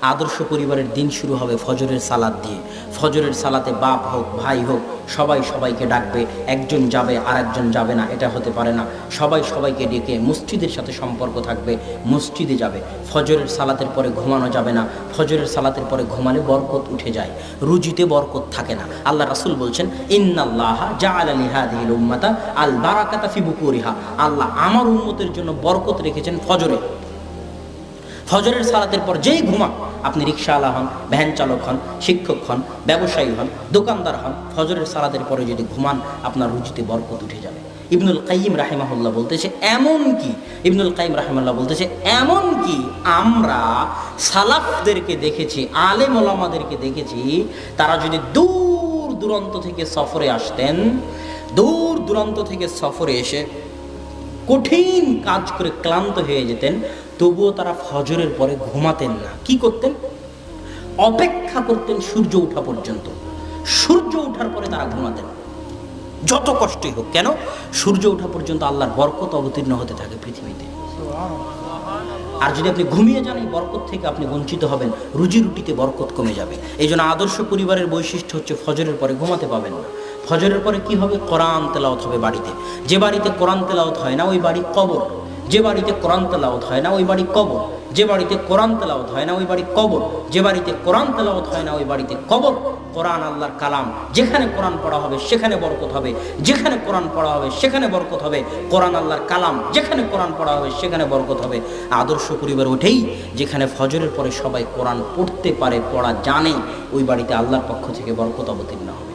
আদর্শ পরিবারের দিন শুরু হবে ফজরের সালাত দিয়ে। ফজরের সালাতে বাপ হোক ভাই হোক সবাই সবাইকে ডাকবে, একজন যাবে আর একজন যাবে না, এটা হতে পারে না। সবাই সবাইকে ডেকে মসজিদের সাথে সম্পর্ক থাকবে, মসজিদে যাবে। ফজরের সালাতের পরে ঘুমানো যাবে না, ফজরের সালাতের পরে ঘুমালে বরকত উঠে যায়, রুজিতে বরকত থাকে না। আল্লাহ রাসূল বলছেন ইন্নাল্লাহা জাআলা লিহাদিহিল উম্মাতা আল বারাকাতা ফি বুকুরিহা, আল্লাহ আমার উম্মতের জন্য বরকত রেখেছেন ফজরে। ফজরের সালাতের পর যেই ঘুমান, আপনি রিকশাওয়ালা হন, ভ্যান চালক হন, শিক্ষক হন, ব্যবসায়ী হন, দোকানদার হন, ফজরের সালাতের পরে যদি ঘুমান আপনার রুজিতে বরকত উঠে যাবে। ইবনুল কাইয়িম রাহিমাহুল্লাহ বলতেছে এমন কি আমরা সালাফদেরকে দেখেছি, আলেম ওলামাদেরকে দেখেছি, তারা যদি দূর দূরান্ত থেকে সফরে আসতেন, দূর দূরান্ত থেকে সফরে এসে কঠিন কাজ করে ক্লান্ত হয়ে যেতেন, তবুও তারা ফজরের পরে ঘুমাতেন না। কি করতেন? অপেক্ষা করতেন সূর্য ওঠা পর্যন্ত। সূর্য ওঠার পরে তারা ঘুমাতেন, যত কষ্টই হোক। কেন? সূর্য ওঠা পর্যন্ত আল্লাহর বরকত অবতীর্ণ হতে থাকে পৃথিবীতে। আর যদি আপনি ঘুমিয়ে যান, এই বরকত থেকে আপনি বঞ্চিত হবেন, রুজি রুটিতে বরকত কমে যাবে। এই জন্য আদর্শ পরিবারের বৈশিষ্ট্য হচ্ছে ফজরের পরে ঘুমাতে পাবেন না। ফজরের পরে কি হবে? কোরআন তেলাওয়াত হবে বাড়িতে। যে বাড়িতে কোরআন তেলাওয়াত হয় না ওই বাড়ি কবর। যে বাড়িতে কোরআন তেলাওয়াত হয় না ওই বাড়ি কবর। যে বাড়িতে কোরআন তেলাওয়াত হয় না ওই বাড়ি কবর। যে বাড়িতে কোরআন তেলাওয়াত হয় না ওই বাড়িতে কবর। কোরআন আল্লাহর কালাম, যেখানে কোরআন পড়া হবে সেখানে বরকত হবে, যেখানে কোরআন পড়া হবে সেখানে বরকত হবে। কোরআন আল্লাহর কালাম, যেখানে কোরআন পড়া হবে সেখানে বরকত হবে। আদর্শ পরিবার ওঠেই যেখানে ফজরের পরে সবাই কোরআন পড়তে পারে, পড়া জানে, ওই বাড়িতে আল্লাহর পক্ষ থেকে বরকত অবতীর্ণ হবে।